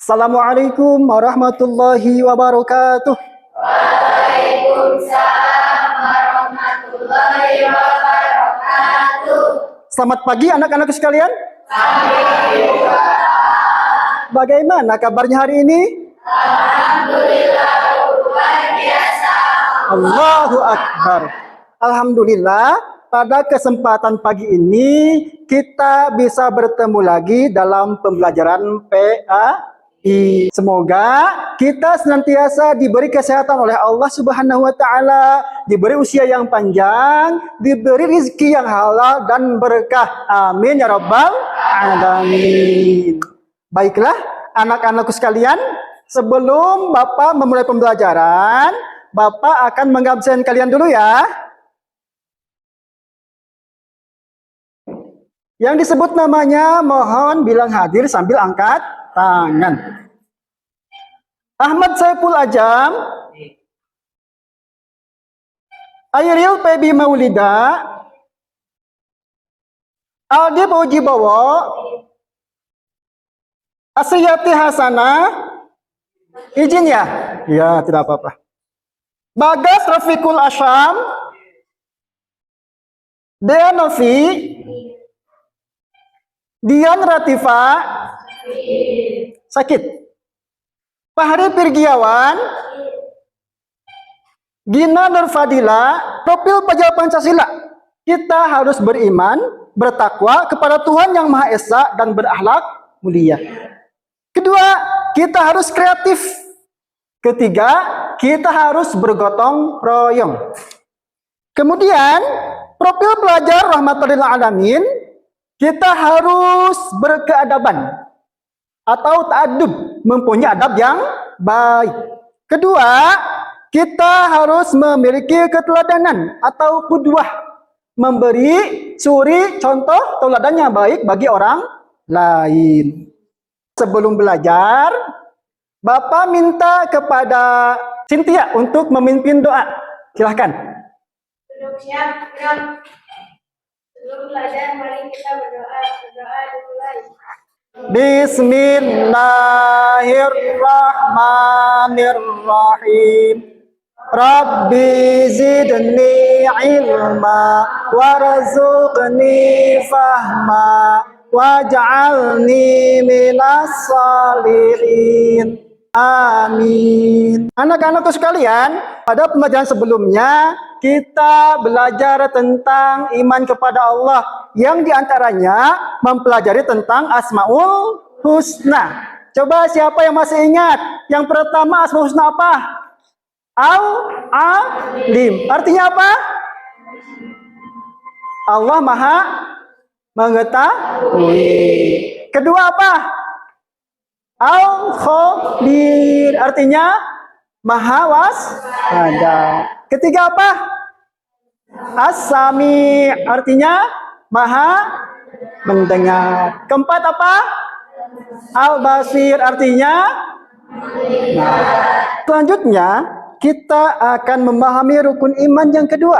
Assalamualaikum warahmatullahi wabarakatuh. Waalaikumsalam warahmatullahi wabarakatuh. Selamat pagi anak-anakku sekalian. Bagaimana kabarnya hari ini? Alhamdulillah luar biasa. Allahu Akbar. Alhamdulillah, pada kesempatan pagi ini kita bisa bertemu lagi dalam pembelajaran PAI. Semoga kita senantiasa diberi kesehatan oleh Allah Subhanahu wa taala, diberi usia yang panjang, diberi rezeki yang halal dan berkah. Amin ya rabbal alamin. Baiklah, anak-anakku sekalian, sebelum Bapak memulai pembelajaran, Bapak akan mengabsen kalian dulu ya. Yang disebut namanya mohon bilang hadir sambil angkat tangan. Ahmad Saiful Ajam, Airil Pebi Maulida, Aldi Bojibowo, Asiyati Hasanah, izin ya? Ya, tidak apa-apa. Bagas Rafiqul Asyam, Dea Novi, Dian Ratifa, sakit. Fahri Pirgiawan, Gina Nurfadila, profil pelajar Pancasila. Kita harus beriman, bertakwa kepada Tuhan Yang Maha Esa dan berakhlak mulia. Kedua, kita harus kreatif. Ketiga, kita harus bergotong royong. Kemudian, profil pelajar rahmatan lil alamin, kita harus berkeadaban atau ta'adub, mempunyai adab yang baik. Kedua, kita harus memiliki keteladanan atau qudwah, memberi suri contoh teladan yang baik bagi orang lain. Sebelum belajar, Bapak minta kepada Cynthia untuk memimpin doa. Silahkan. Duduk siap, gerak. Sebelum belajar, mari kita berdoa. Berdoa dimulai. Bismillahirrahmanirrahim. Rabbi zidni ilma warzuqni fahma waj'alni minas salihin. Amin. Anak-anakku sekalian, pada pembelajaran sebelumnya kita belajar tentang iman kepada Allah, yang diantaranya mempelajari tentang Asmaul Husna. Coba siapa yang masih ingat? Yang pertama Asmaul Husna apa? Al-Alim. Artinya apa? Allah Maha Mengetahui. Kedua apa? Al-Khabir. Artinya Maha Waspada. Ketiga apa? As-Sami. Artinya Maha Mendengar. Keempat apa? Al-Basir. Artinya selanjutnya kita akan memahami rukun iman yang kedua,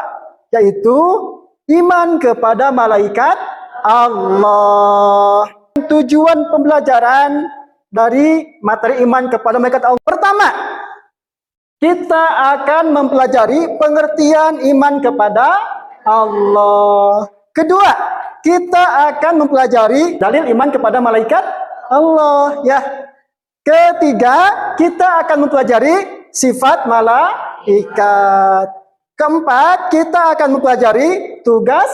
yaitu iman kepada malaikat Allah. Tujuan pembelajaran dari materi iman kepada malaikat Allah. Pertama, kita akan mempelajari pengertian iman kepada Allah. Kedua, kita akan mempelajari dalil iman kepada malaikat Allah. Ya. Ketiga, kita akan mempelajari sifat malaikat. Keempat, kita akan mempelajari tugas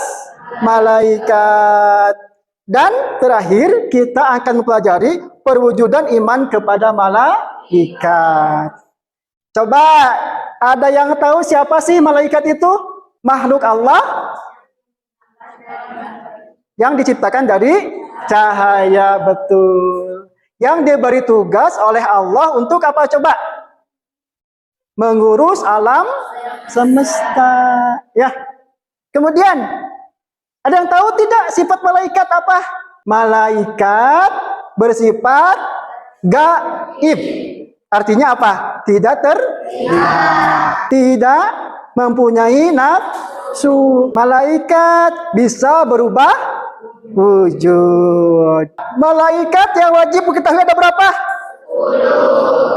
malaikat. Dan terakhir, kita akan mempelajari perwujudan iman kepada malaikat. Coba, ada yang tahu siapa sih malaikat itu? Makhluk Allah yang diciptakan dari cahaya, betul. Yang diberi tugas oleh Allah untuk apa coba? Mengurus alam semesta. Ya. Kemudian, ada yang tahu tidak sifat malaikat apa? Malaikat bersifat gaib. Artinya apa? Tidak terlihat. Tidak mempunyai nafsu. Malaikat bisa berubah wujud. Malaikat yang wajib kita lihat ada berapa?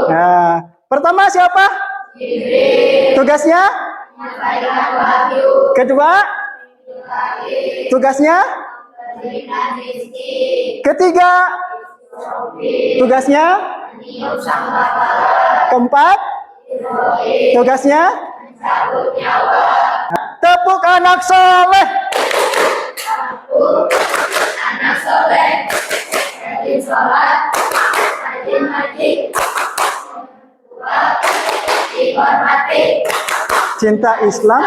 Nah, pertama siapa? Tugasnya? Kedua? Tugasnya? Ketiga? Tugasnya? Keempat? Tugasnya? Tepuk anak soleh. Cinta Islam.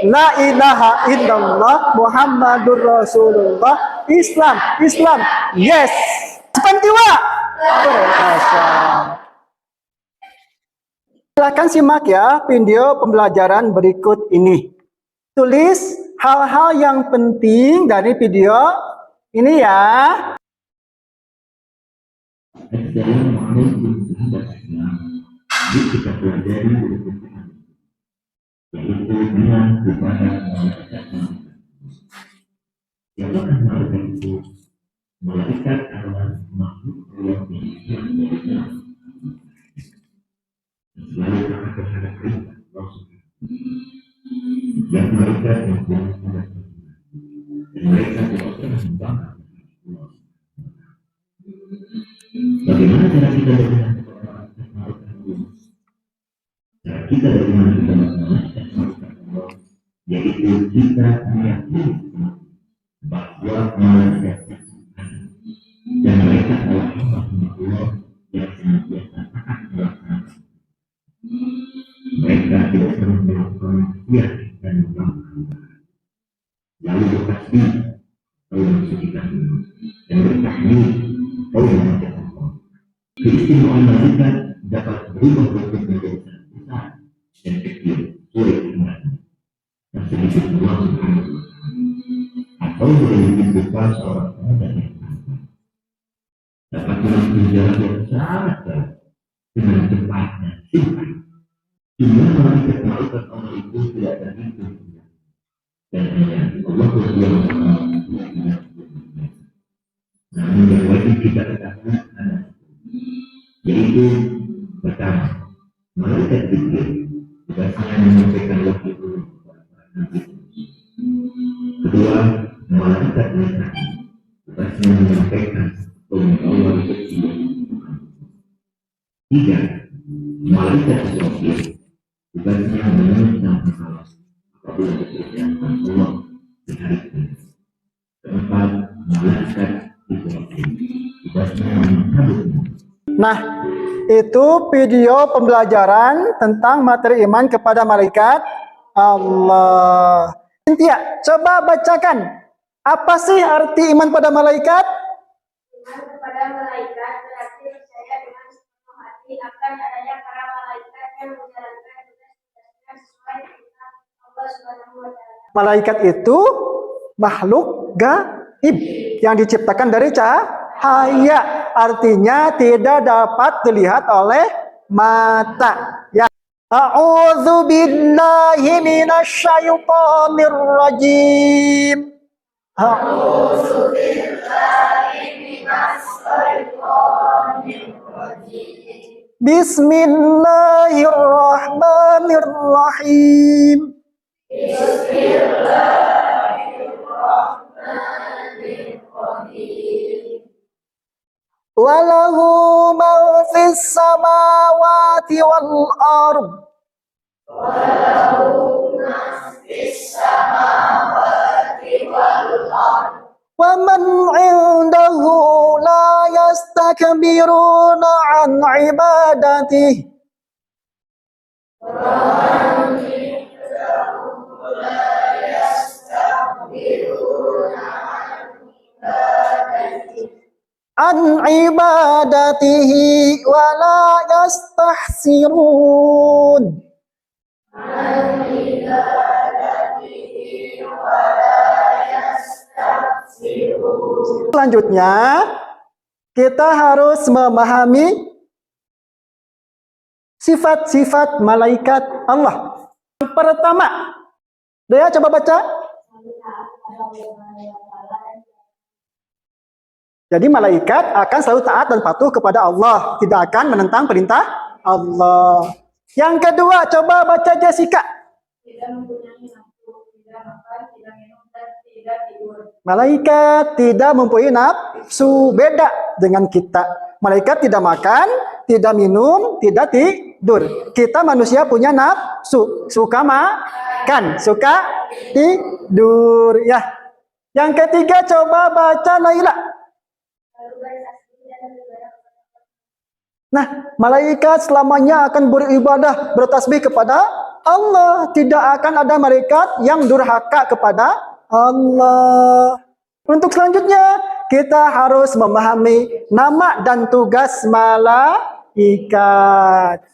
La ilaha illallah Muhammadur Rasulullah. Islam, Islam. Yes. Pantiwa. Silakan simak ya video pembelajaran berikut ini. Tulis hal-hal yang penting dari video ini ya. Assalamualaikum sahabat Islam. Yuk kita pelajari berikutnya, yaitu dengan kepada malaikat. Siapakah malaikat itu? Malaikat adalah makhluk Allah yang berbeda. Selalu taat terhadap perintah Allah. Dan mereka yang tidak pernah dan mereka tidak pernah membangkang. Bagaimana cara kita beriman kepada malaikat Allah? Cara kita beriman kepada malaikat Allah, yaitu kita meyakini bahwa malaikat dan mereka adalah hamba Allah yang senantiasa taat melaksanakan. Mereka tidak pernah melakukan maksiat dan membangkang. Lalu bertasbih atau mensucikan dan bertahmid atau membaca Allah. Keistimewaan malaikat dapat berubah bentuk menjadi besar dan kecil sesuai kehendaknya. Dan sedikit Allah Subhanahu wa Ta'ala, atau memiliki berupa seorang sahabat yang dapat menempuh jalan yang sangat jauh dengan cepat dan singkat. Jumlah malaikat Allah itu tidak terhitung, dan hanya Allah Subhanahu wa Ta'ala. Namun yang wajib kita ketahui adalah, yaitu pertama, malaikat Jibril tugasnya menyampaikan wahyu kepada para nabi. Kedua, malaikat Mikail tugasnya menyampaikan pengetahuan kecil. Tiga, malaikat Israfil tugasnya mengancam masalah apabila dikerjakan Allah di hari ini. Keempat, malaikat Israfil tugasnya mencabut. Nah, itu video pembelajaran tentang materi iman kepada malaikat Allah. Cynthia, coba bacakan. Apa sih arti iman pada malaikat? Iman kepada malaikat berarti percaya dengan sepenuh hati akan adanya para malaikat yang menjalankan tugas-tugasnya sesuai perintah Allah Subhanahu wa Ta'ala. Malaikat itu makhluk gaib yang diciptakan dari cahaya. Artinya tidak dapat dilihat oleh mata. Ya. A'udzu billahi minasyaitonir rajim. A'udzu billahi minasyaitonir rajim. Bismillahirrahmanirrahim. Walahu ma fis samawati wal ard. Wa man 'indahu la yastakbiruna 'an 'ibadatihi. An ibadatihi wa la yastahsirun. Selanjutnya kita harus memahami sifat-sifat malaikat Allah. Yang pertama, Dea coba baca. Jadi malaikat akan selalu taat dan patuh kepada Allah, tidak akan menentang perintah Allah. Yang kedua, coba baca Jessica. Tidak mempunyai nafsu, tidak makan, tidak minum, dan tidak tidur. Malaikat tidak mempunyai nafsu, beda dengan kita. Malaikat tidak makan, tidak minum, tidak tidur. Kita manusia punya nafsu, suka makan, suka tidur. Ya. Yang ketiga, coba baca Naila. Nah, malaikat selamanya akan beribadah, bertasbih kepada Allah. Tidak akan ada malaikat yang durhaka kepada Allah. Untuk selanjutnya, kita harus memahami nama dan tugas malaikat.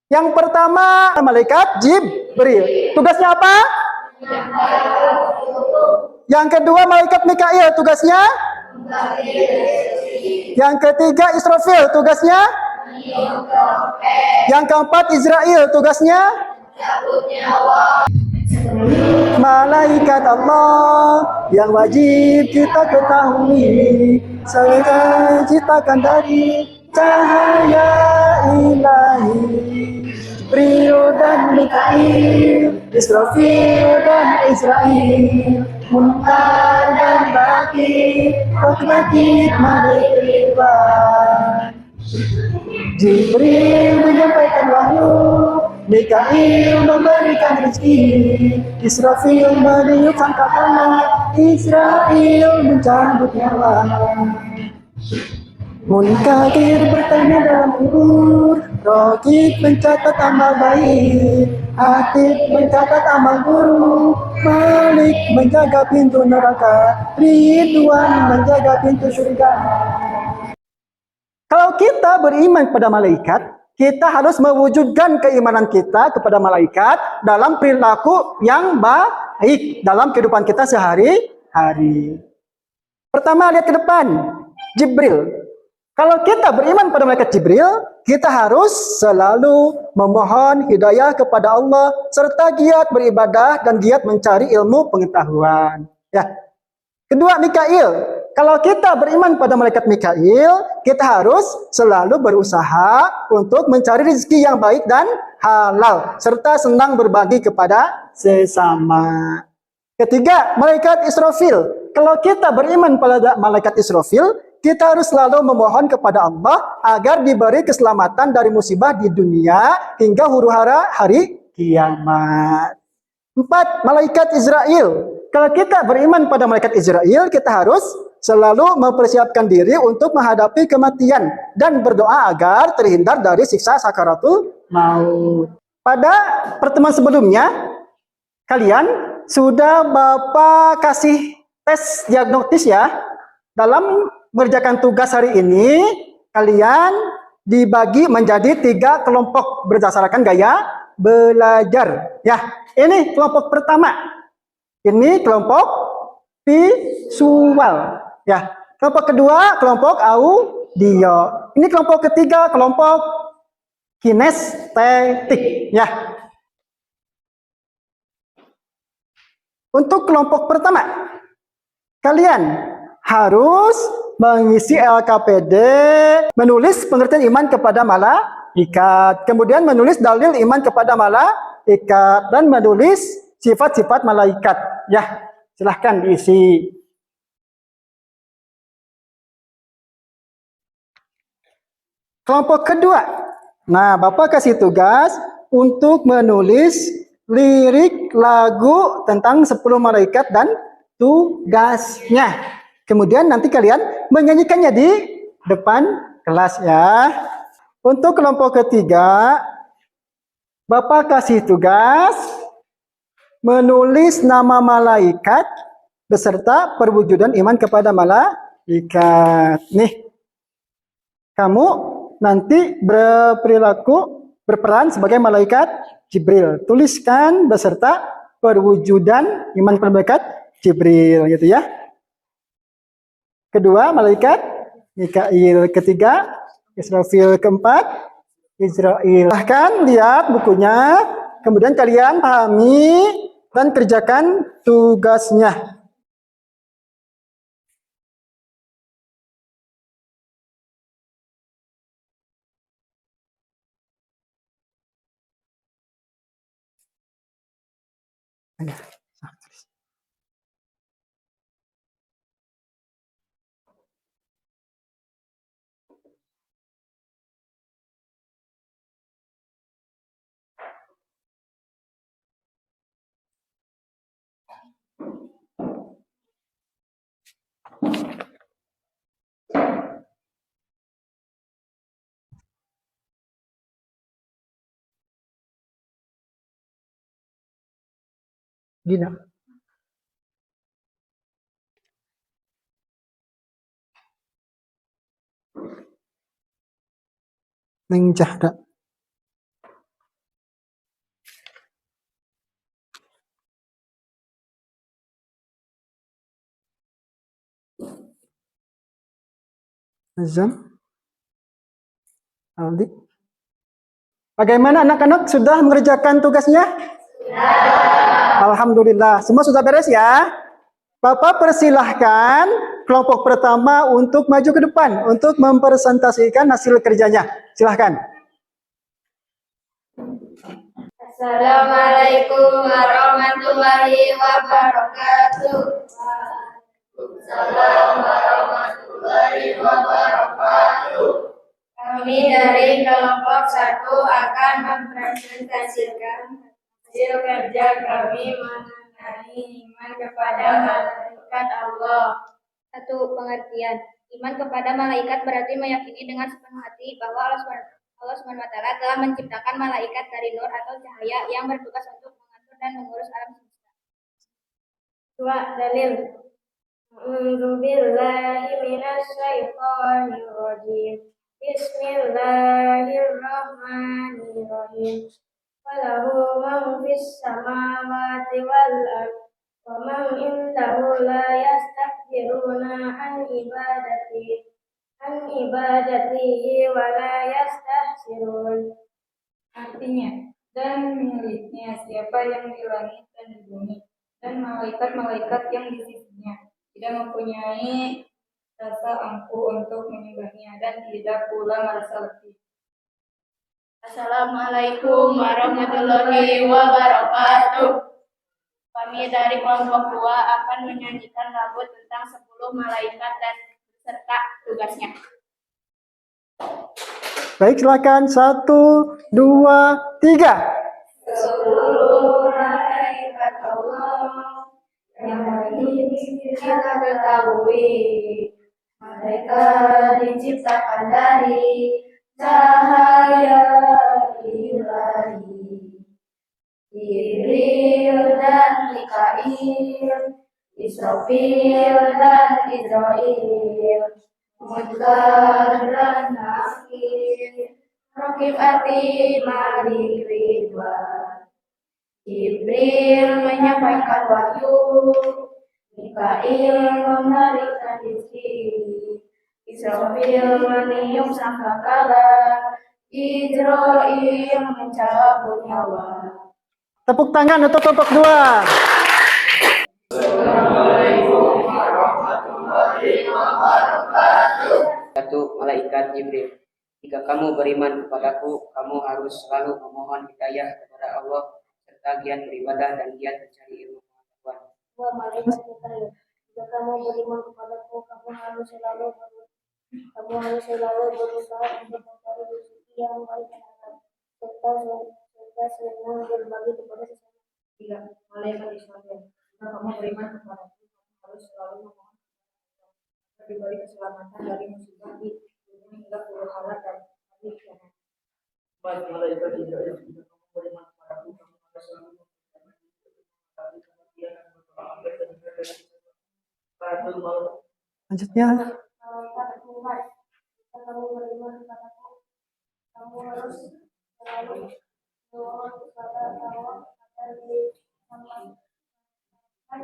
Yang pertama, malaikat Jibril. Tugasnya apa? Yang kedua, malaikat Mikail. Tugasnya? Yang ketiga, Israfil. Tugasnya? Yang keempat, Israel. Tugasnya? Malaikat Allah yang wajib kita ketahui, saya ciptakan dari cahaya ilahi. Jibril dan Mikail, Israfil dan Israel, Munkar dan Nakir, Nakir malaikat. Jibril menyampaikan wahyu, Mikail memberikan rezeki, Israfil meniup sangkakala, Israel mencabut nyawa. Munkar bertanya dalam kubur, Rokib mencatat amal baik, Atib mencatat amal buruk, Malik menjaga pintu neraka, Ridwan menjaga pintu surga. Kalau kita beriman kepada malaikat, kita harus mewujudkan keimanan kita kepada malaikat dalam perilaku yang baik dalam kehidupan kita sehari-hari. Pertama, lihat ke depan, Jibril. Kalau kita beriman pada malaikat Jibril, kita harus selalu memohon hidayah kepada Allah serta giat beribadah dan giat mencari ilmu pengetahuan. Ya. Kedua, Mikail. Kalau kita beriman pada malaikat Mikail, kita harus selalu berusaha untuk mencari rezeki yang baik dan halal serta senang berbagi kepada sesama. Ketiga, malaikat Israfil. Kalau kita beriman pada malaikat Israfil, kita harus selalu memohon kepada Allah agar diberi keselamatan dari musibah di dunia hingga huru-hara hari kiamat. 4. Malaikat Israel. Kalau kita beriman pada malaikat Israel, kita harus selalu mempersiapkan diri untuk menghadapi kematian dan berdoa agar terhindar dari siksa sakaratul maut. Pada pertemuan sebelumnya, kalian sudah Bapak kasih tes diagnostis ya. Dalam mengerjakan tugas hari ini, kalian dibagi menjadi 3 kelompok berdasarkan gaya belajar. Ya, ini kelompok pertama. Ini kelompok visual. Ya, kelompok kedua kelompok audio. Ini kelompok ketiga kelompok kinestetik. Ya. Untuk kelompok pertama, kalian harus mengisi LKPD, menulis pengertian iman kepada malaikat, kemudian menulis dalil iman kepada malaikat, dan menulis sifat-sifat malaikat. Ya, silahkan diisi. Kelompok kedua. Nah, Bapak kasih tugas untuk menulis lirik lagu tentang 10 malaikat dan tugasnya. Kemudian nanti kalian menyanyikannya di depan kelas ya. Untuk kelompok ketiga, Bapak kasih tugas menulis nama malaikat beserta perwujudan iman kepada malaikat. Nih, kamu nanti berperan sebagai malaikat Jibril. Tuliskan beserta perwujudan iman kepada malaikat Jibril gitu ya. Kedua, malaikat Mikail. Ketiga, Israfil. Keempat, Israel. Silahkan lihat bukunya, kemudian kalian pahami dan kerjakan tugasnya. Gina. Neng Jahda. Azam. Aldi. Bagaimana anak-anak sudah mengerjakan tugasnya? Alhamdulillah. Semua sudah beres ya? Bapak persilahkan kelompok pertama untuk maju ke depan untuk mempresentasikan hasil kerjanya. Silahkan. Assalamualaikum warahmatullahi wabarakatuh. Assalamualaikum warahmatullahi wabarakatuh. Kami dari kelompok 1 akan mempresentasikan hasil kerja kami mengenai iman kepada malaikat Allah. 1. Pengertian. Iman kepada malaikat berarti meyakini dengan sepenuh hati bahwa Allah SWT telah menciptakan malaikat dari nur atau cahaya yang bertugas untuk mengatur dan mengurus alam semesta. 2. Dalil. A'udzubillahi minasyaitonirrajim. Bismillahirrahmanirrahim. Walahu man fis samawati wal ardh wa man indahu la yastakbiruna an ibadatihi wa la yastahsirun. Artinya, dan miliknya siapa yang di langit dan di bumi, dan malaikat-malaikat yang di sisinya, tidak mempunyai rasa angkuh untuk menyembahnya dan tidak pula merasa letih. Assalamualaikum warahmatullahi wabarakatuh. Kami dari kelompok 2 akan menyanyikan lagu tentang 10 malaikat dan serta tugasnya. Baik, silakan. 1, 2, 3. 10 malaikat Allah yang kita ketahui. Mereka diciptakan dari cahaya ilahi. Jibril dan Mikail, Israfil dan Israil, Munkar dan Nakir, Raqib Atid, Malik, Ridwan. Jibril menyampaikan wahyu, Mikail memberikan rezeki, Israfil meniup sangkakala, Israil mencabut nyawa. Tepuk tangan untuk kelompok 2. Assalamualaikum warahmatullahi wabarakatuh. 1. Malaikat Jibril. Jika kamu beriman kepadaku, kamu harus selalu memohon hidayah kepada Allah serta giat beribadah dan giat mencari ilmu pengetahuan. 2. Malaikat Mikail. Jika kamu beriman kepadaku, kamu harus selalu berusaha untuk mencari rezeki yang baik dan halal, serta senang berbagi kepada sesama. 3. Malaikat Israfil. Jika kamu beriman kepadaku, kamu harus selalu memohon agar diberi keselamatan dari musibah di dunia hingga huru-hara dan hari kiamat. 4. Malaikat Israel. Jika kamu beriman kepadaku, kamu harus selalu memperhatikan kemudian dan berdoa agar terhindar dari sifat maut. Selanjutnya. Malaikat Tuhan. Jika kamu beriman kepadaku, kamu harus selalu memohon kepada Allah agar diselamatkan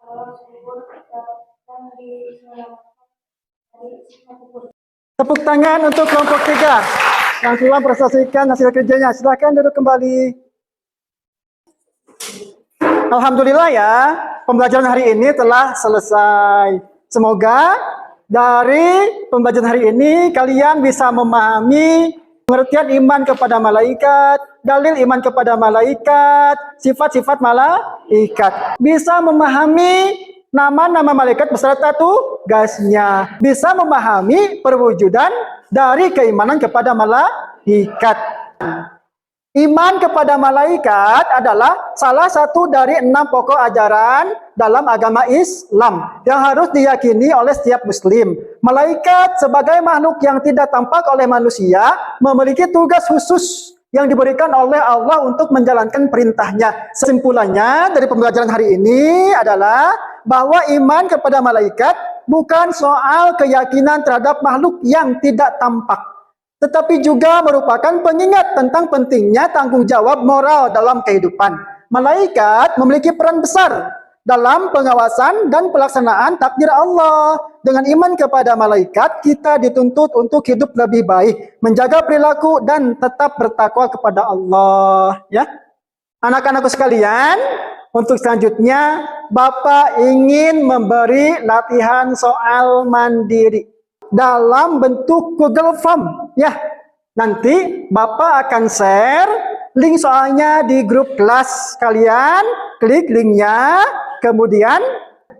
Allah subur dan diselamatkan dari siksa kubur. Tepuk tangan untuk kelompok 3 yang telah mempresentasikan hasil kerjanya. Silakan duduk kembali. Alhamdulillah ya, pembelajaran hari ini telah selesai. Semoga dari pembelajaran hari ini kalian bisa memahami pengertian iman kepada malaikat, dalil iman kepada malaikat, sifat-sifat malaikat. Bisa memahami nama-nama malaikat beserta tugasnya. Bisa memahami perwujudan dari keimanan kepada malaikat. Iman kepada malaikat adalah salah satu dari 6 pokok ajaran dalam agama Islam yang harus diyakini oleh setiap muslim. Malaikat sebagai makhluk yang tidak tampak oleh manusia memiliki tugas khusus yang diberikan oleh Allah untuk menjalankan perintahnya. Kesimpulannya dari pembelajaran hari ini adalah bahwa iman kepada malaikat bukan soal keyakinan terhadap makhluk yang tidak tampak, tetapi juga merupakan pengingat tentang pentingnya tanggung jawab moral dalam kehidupan. Malaikat memiliki peran besar dalam pengawasan dan pelaksanaan takdir Allah. Dengan iman kepada malaikat, kita dituntut untuk hidup lebih baik, menjaga perilaku dan tetap bertakwa kepada Allah. Ya, anak-anakku sekalian, untuk selanjutnya Bapak ingin memberi latihan soal mandiri dalam bentuk Google Form. Ya, nanti Bapak akan share link soalnya di grup kelas kalian. Klik linknya, kemudian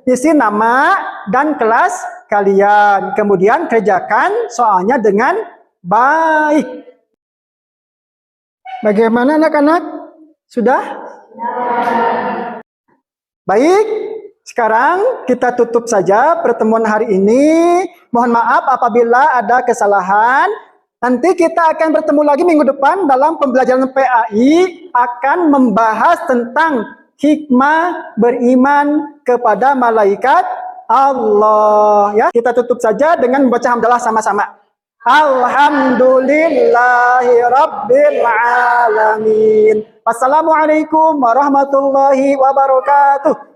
isi nama dan kelas kalian. Kemudian kerjakan soalnya dengan baik. Bagaimana anak-anak? Sudah? Baik. Sekarang kita tutup saja pertemuan hari ini. Mohon maaf apabila ada kesalahan. Nanti kita akan bertemu lagi minggu depan dalam pembelajaran PAI akan membahas tentang hikmah beriman kepada malaikat Allah. Ya, kita tutup saja dengan membaca hamdalah sama-sama. Alhamdulillahirabbil alamin. Wassalamualaikum warahmatullahi wabarakatuh.